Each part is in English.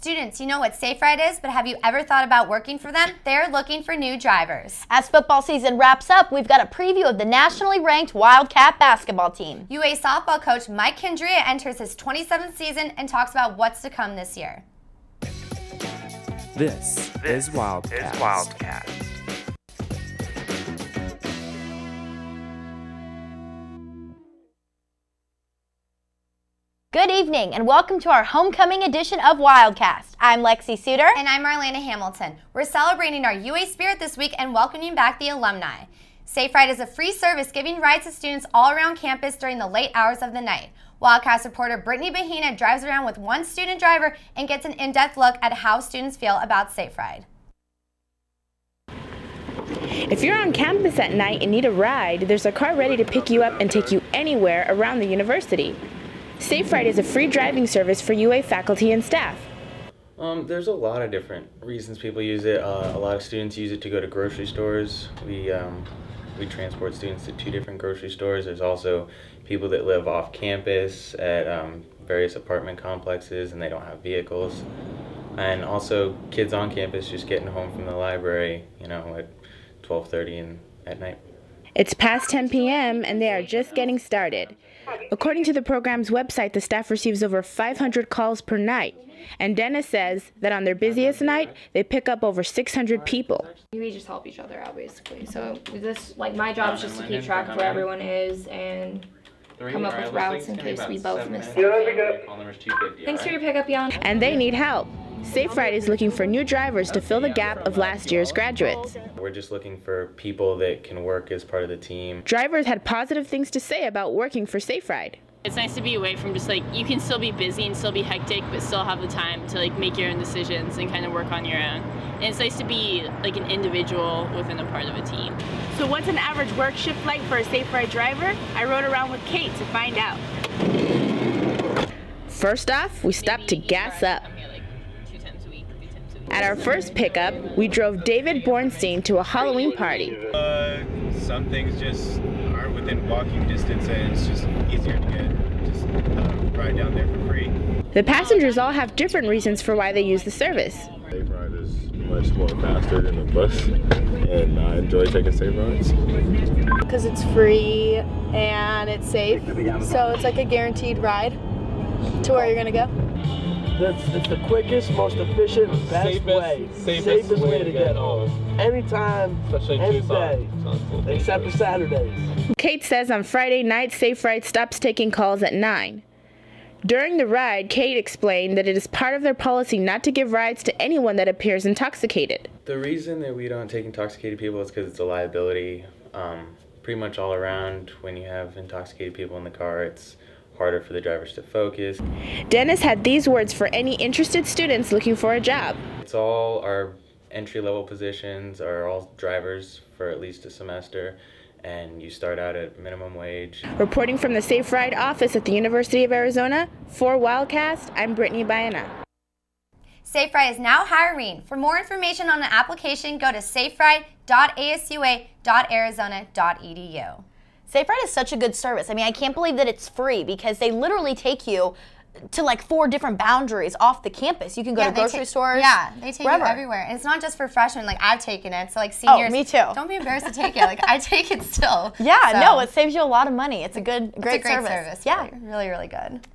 Students, you know what Safe Ride is, but have you ever thought about working for them? They're looking for new drivers. As football season wraps up, we've got a preview of the nationally ranked Wildcat basketball team. UA softball coach Mike Kendria enters his 27th season and talks about what's to come this year. This is Wildcast. Good evening and welcome to our homecoming edition of Wildcast. I'm Lexi Suter. And I'm Marlena Hamilton. We're celebrating our UA spirit this week and welcoming back the alumni. Safe Ride is a free service giving rides to students all around campus during the late hours of the night. Wildcast reporter Brittany Bahina drives around with one student driver and gets an in-depth look at how students feel about Safe Ride. If you're on campus at night and need a ride, there's a car ready to pick you up and take you anywhere around the university. Safe Ride is a free driving service for UA faculty and staff. There's a lot of different reasons people use it. A lot of students use it to go to grocery stores. We transport students to 2 different grocery stores. There's also people that live off campus at various apartment complexes and they don't have vehicles. And also kids on campus just getting home from the library, you know, at 12:30 at night. It's past 10 p.m. and they are just getting started. According to the program's website, the staff receives over 500 calls per night. And Dennis says that on their busiest night, they pick up over 600 people. We just help each other out, basically. So this, like, my job is just to keep track of where everyone is and come up with routes in case we both miss them. Thanks for your pickup, Jan. And they need help. Safe Ride is looking for new drivers to fill the gap of last year's graduates. We're just looking for people that can work as part of the team. Drivers had positive things to say about working for Safe Ride. It's nice to be away from just, like, you can still be busy and still be hectic, but still have the time to, like, make your own decisions and kind of work on your own. And it's nice to be, like, an individual within a part of a team. So what's an average work shift like for a Safe Ride driver? I rode around with Kate to find out. First off, we stopped to gas up. At our first pickup, we drove David Bornstein to a Halloween party. Some things just aren't within walking distance and it's just easier to ride down there for free. The passengers all have different reasons for why they use the service. Safe Ride is much more faster than a bus and I enjoy taking Safe Rides. Because it's free and it's safe, so it's like a guaranteed ride to where you're going to go. It's the quickest, most efficient, safest way to get home. Anytime, any day, except for Saturdays. Kate says on Friday night, Safe Ride stops taking calls at 9. During the ride, Kate explained that it is part of their policy not to give rides to anyone that appears intoxicated. The reason that we don't take intoxicated people is because it's a liability. Pretty much all around, when you have intoxicated people in the car, it's harder for the drivers to focus. Dennis had these words for any interested students looking for a job. It's all our entry-level positions are all drivers for at least a semester, and you start out at minimum wage. Reporting from the Safe Ride office at the University of Arizona, for Wildcast, I'm Brittany Bahina. Safe Ride is now hiring. For more information on the application, go to saferide.asua.arizona.edu. Safe Ride is such a good service. I mean, I can't believe that it's free because they literally take you to like 4 different boundaries off the campus. You can go to grocery stores. Yeah, they take wherever. you everywhere. And it's not just for freshmen. Like, I've taken it. So, like, seniors. Oh, me too. Don't be embarrassed to take it. Like, I take it still. Yeah, so. no, it saves you a lot of money. It's a great service. Yeah. Really, really good.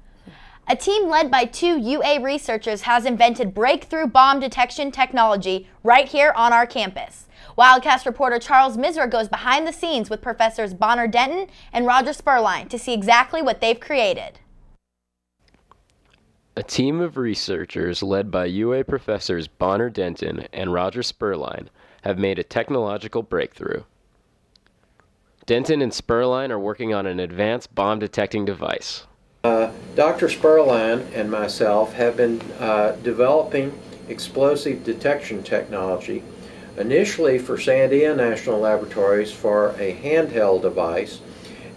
A team led by 2 UA researchers has invented breakthrough bomb detection technology right here on our campus. Wildcast reporter Charles Misra goes behind the scenes with Professors Bonner Denton and Roger Spurline to see exactly what they've created. A team of researchers led by UA professors Bonner Denton and Roger Spurline have made a technological breakthrough. Denton and Spurline are working on an advanced bomb detecting device. Dr. Spurline and myself have been developing explosive detection technology, initially for Sandia National Laboratories for a handheld device,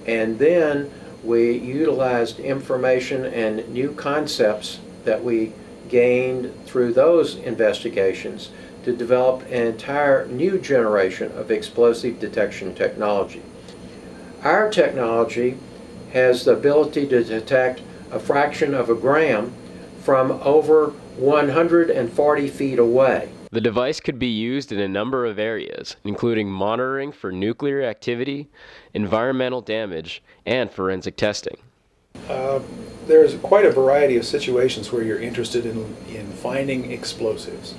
and then we utilized information and new concepts that we gained through those investigations to develop an entire new generation of explosive detection technology. Our technology has the ability to detect a fraction of a gram from over 140 feet away. The device could be used in a number of areas, including monitoring for nuclear activity, environmental damage, and forensic testing. There's quite a variety of situations where you're interested in finding explosives.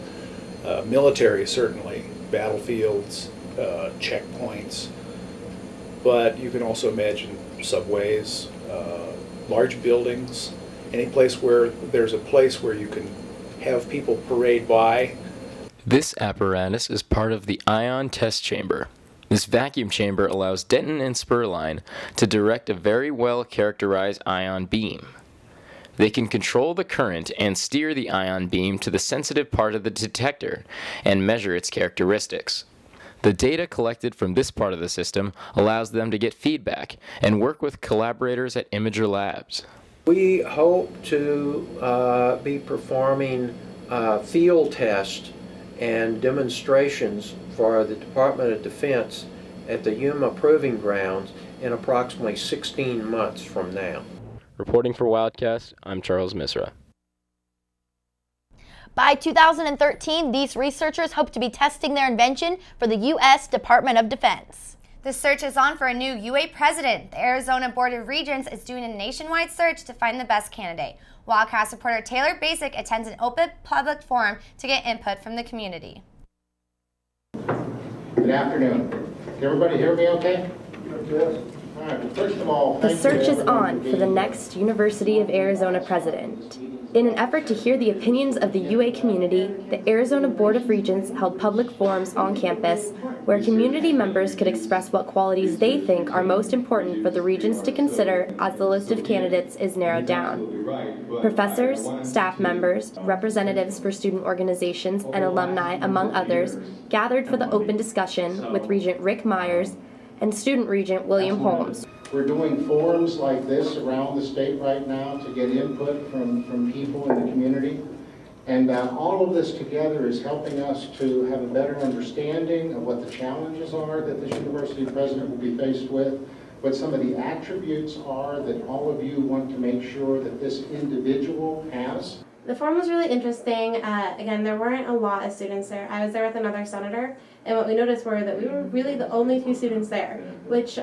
Military, certainly, battlefields, checkpoints, but you can also imagine subways, large buildings, any place where there's a place where you can have people parade by. This apparatus is part of the ion test chamber. This vacuum chamber allows Denton and Spurline to direct a very well-characterized ion beam. They can control the current and steer the ion beam to the sensitive part of the detector and measure its characteristics. The data collected from this part of the system allows them to get feedback and work with collaborators at Imager Labs. We hope to be performing field tests and demonstrations for the Department of Defense at the Yuma Proving Grounds in approximately 16 months from now. Reporting for Wildcast, I'm Charles Misra. By 2013, these researchers hope to be testing their invention for the U.S. Department of Defense. The search is on for a new UA president. The Arizona Board of Regents is doing a nationwide search to find the best candidate. Wildcast reporter Taylor Basic attends an open public forum to get input from the community. Good afternoon. Can everybody hear me okay? Yes. All right. First of all, the search is on for the next University of Arizona president. In an effort to hear the opinions of the UA community, the Arizona Board of Regents held public forums on campus where community members could express what qualities they think are most important for the regents to consider as the list of candidates is narrowed down. Professors, staff members, representatives for student organizations, and alumni, among others, gathered for the open discussion with Regent Rick Myers and Student Regent William Holmes. We're doing forums like this around the state right now to get input from people in the community. And all of this together is helping us to have a better understanding of what the challenges are that this university president will be faced with, what some of the attributes are that all of you want to make sure that this individual has. The forum was really interesting. Again, there weren't a lot of students there. I was there with another senator, and what we noticed were that we were really the only two students there, which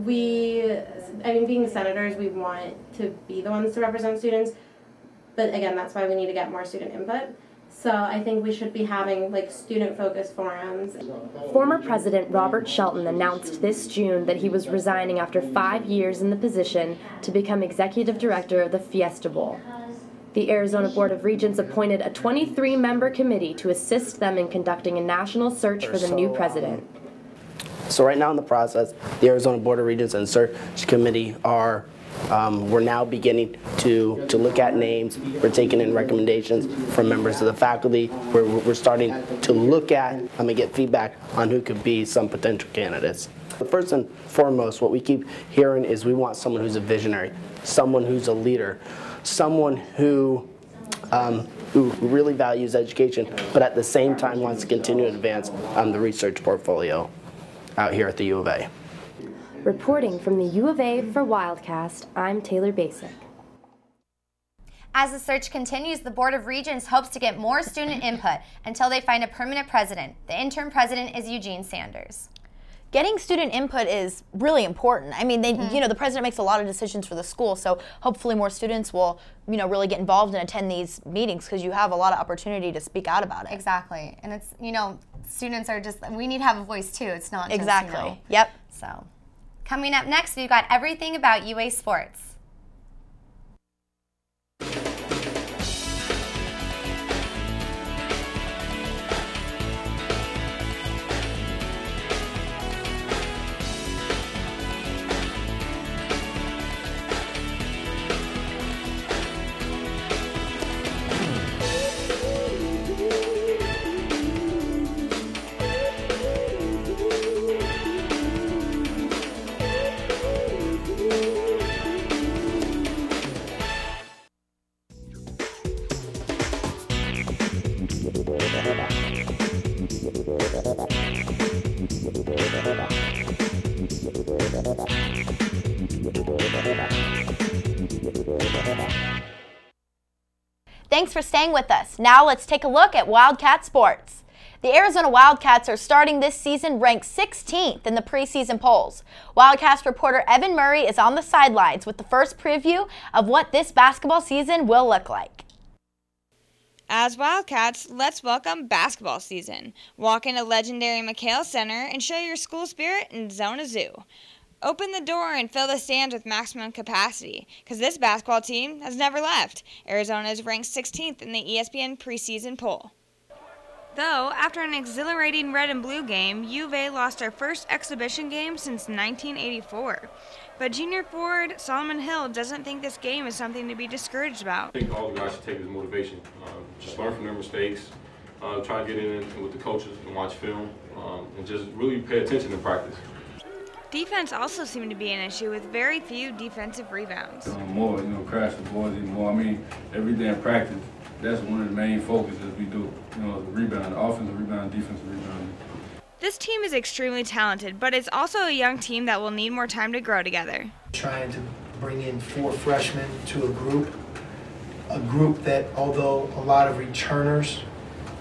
being senators, we want to be the ones to represent students, but again, that's why we need to get more student input. So I think we should be having student-focused forums. Former President Robert Shelton announced this June that he was resigning after 5 years in the position to become executive director of the Fiesta Bowl. The Arizona Board of Regents appointed a 23-member committee to assist them in conducting a national search for the new president. So right now in the process, the Arizona Board of Regents and Search Committee are, we're now beginning to look at names. We're taking in recommendations from members of the faculty. We're starting to look at and get feedback on who could be some potential candidates. First and foremost, what we keep hearing is we want someone who's a visionary, someone who's a leader, someone who really values education, but at the same time wants to continue to advance the research portfolio out here at the U of A. Reporting from the U of A for Wildcast, I'm Taylor Basic. As the search continues, the Board of Regents hopes to get more student input until they find a permanent president. The interim president is Eugene Sanders. Getting student input is really important. I mean, the president makes a lot of decisions for the school, so hopefully more students will, really get involved and attend these meetings because you have a lot of opportunity to speak out about it. Exactly, and it's, students are we need to have a voice too. It's not just, exactly. Yep. So, coming up next, we've got everything about UA sports. Thanks for staying with us. Now let's take a look at Wildcat sports. The Arizona Wildcats are starting this season ranked 16th in the preseason polls. Wildcast reporter Evan Murray is on the sidelines with the first preview of what this basketball season will look like. As Wildcats, let's welcome basketball season. Walk into legendary McHale Center and show your school spirit in Zona Zoo. Open the door and fill the stands with maximum capacity, because this basketball team has never left. Arizona is ranked 16th in the ESPN preseason poll. Though, after an exhilarating red and blue game, U of A lost our first exhibition game since 1984. But junior forward Solomon Hill doesn't think this game is something to be discouraged about. I think all the guys should take it as motivation. Just learn from their mistakes, try to get in with the coaches and watch film, and just really pay attention in practice. Defense also seemed to be an issue with very few defensive rebounds. More, crash the boards even more. I mean, every day in practice, that's one of the main focuses we do. The rebound, offensive rebound, defensive rebound. This team is extremely talented, but it's also a young team that will need more time to grow together. Trying to bring in 4 freshmen to a group that, although a lot of returners,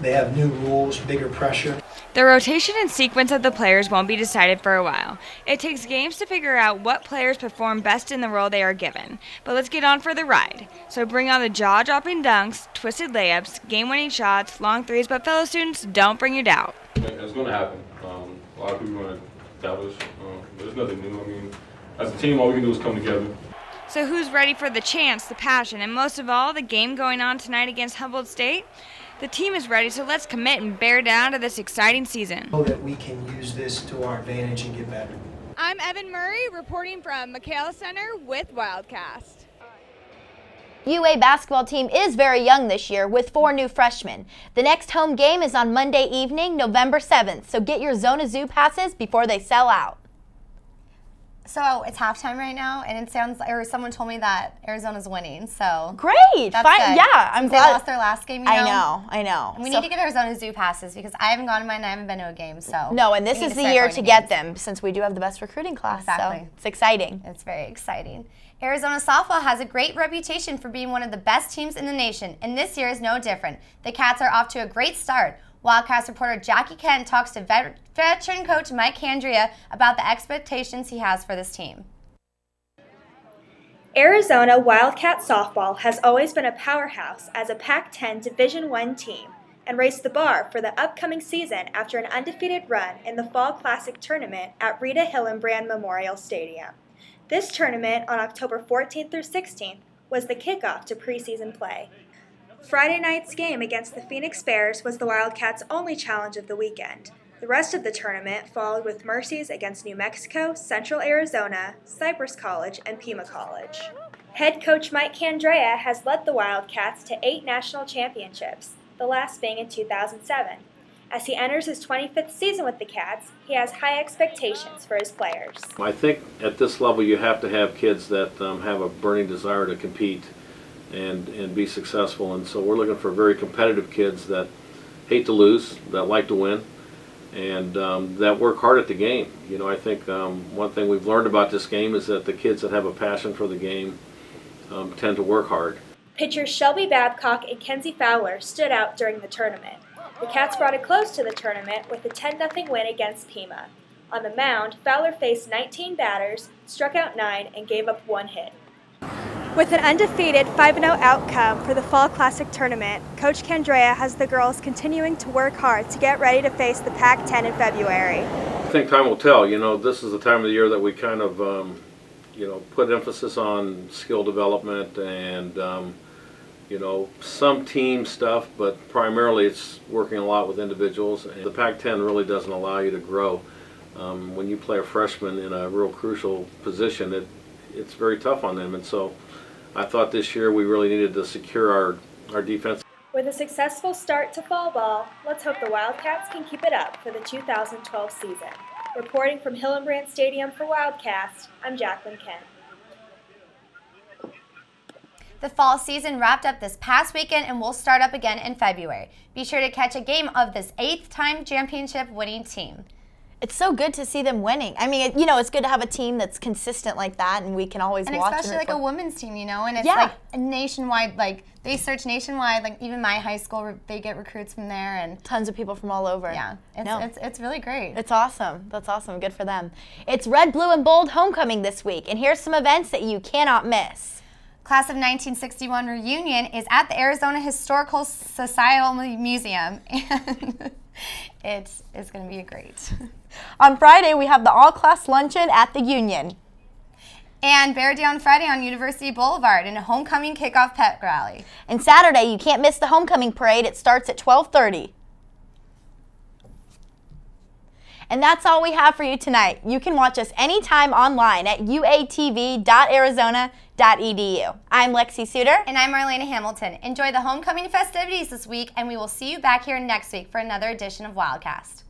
they have new rules, bigger pressure. The rotation and sequence of the players won't be decided for a while. It takes games to figure out what players perform best in the role they are given. But let's get on for the ride. So bring on the jaw-dropping dunks, twisted layups, game-winning shots, long threes, but fellow students, don't bring your doubt. It's going to happen. A lot of people are going to establish. There's nothing new. I mean, as a team, all we can do is come together. So who's ready for the chance, the passion, and most of all, the game going on tonight against Humboldt State? The team is ready, so let's commit and bear down to this exciting season. So that we can use this to our advantage and get better. I'm Evan Murray, reporting from McHale Center with Wildcast. UA basketball team is very young this year with 4 new freshmen. The next home game is on Monday evening, November 7th, so get your Zona Zoo passes before they sell out. So it's halftime right now, and it sounds, or someone told me that Arizona's winning. So great, that's fine. Good. Yeah, I'm Since glad they lost their last game. I know. And we need to get Arizona Zoo passes because I haven't gone to mine and I haven't been to a game. So no, and this is the year to get them since we do have the best recruiting class. Exactly, so it's exciting. It's very exciting. Arizona softball has a great reputation for being one of the best teams in the nation, and this year is no different. The Cats are off to a great start. Wildcast reporter Jackie Kent talks to veteran coach Mike Candrea about the expectations he has for this team. Arizona Wildcat softball has always been a powerhouse as a Pac-10 Division I team and raised the bar for the upcoming season after an undefeated run in the Fall Classic Tournament at Rita Hillenbrand Memorial Stadium. This tournament on October 14th through 16th was the kickoff to preseason play. Friday night's game against the Phoenix Bears was the Wildcats' only challenge of the weekend. The rest of the tournament followed with mercies against New Mexico, Central Arizona, Cypress College, and Pima College. Head coach Mike Candrea has led the Wildcats to 8 national championships, the last being in 2007. As he enters his 25th season with the Cats, he has high expectations for his players. I think at this level you have to have kids that have a burning desire to compete and be successful, and so we're looking for very competitive kids that hate to lose, that like to win, and that work hard at the game. I think one thing we've learned about this game is that the kids that have a passion for the game tend to work hard. Pitchers Shelby Babcock and Kenzie Fowler stood out during the tournament. The Cats brought it close to the tournament with a 10-0 win against Pima. On the mound, Fowler faced 19 batters, struck out 9, and gave up 1 hit. With an undefeated 5-0 outcome for the Fall Classic Tournament, Coach Candrea has the girls continuing to work hard to get ready to face the Pac-10 in February. I think time will tell. This is the time of the year that we kind of, put emphasis on skill development and, some team stuff, but primarily it's working a lot with individuals. And the Pac-10 really doesn't allow you to grow. When you play a freshman in a real crucial position, it's very tough on them, and so I thought this year we really needed to secure our defense. With a successful start to fall ball, let's hope the Wildcats can keep it up for the 2012 season. Reporting from Hillenbrand Stadium for Wildcast, I'm Jacqueline Kent. The fall season wrapped up this past weekend and will start up again in February. Be sure to catch a game of this 8th-time championship winning team. It's so good to see them winning. I mean, you know, it's good to have a team that's consistent like that, and we can always watch. And especially like a women's team, you know, and it's yeah. like a nationwide, like they search nationwide, like even my high school, they get recruits from there, and tons of people from all over. Yeah, it's really great. It's awesome. That's awesome. Good for them. It's Red, Blue, and Bold homecoming this week, and here's some events that you cannot miss. Class of 1961 reunion is at the Arizona Historical Societal Museum, and it's going to be great. On Friday, we have the all-class luncheon at the Union. And Bear Down Friday on University Boulevard in a homecoming kickoff pep rally. And Saturday, you can't miss the homecoming parade. It starts at 12:30. And that's all we have for you tonight. You can watch us anytime online at uatv.arizona.edu. I'm Lexi Suter. And I'm Marlena Hamilton. Enjoy the homecoming festivities this week, and we will see you back here next week for another edition of Wildcast.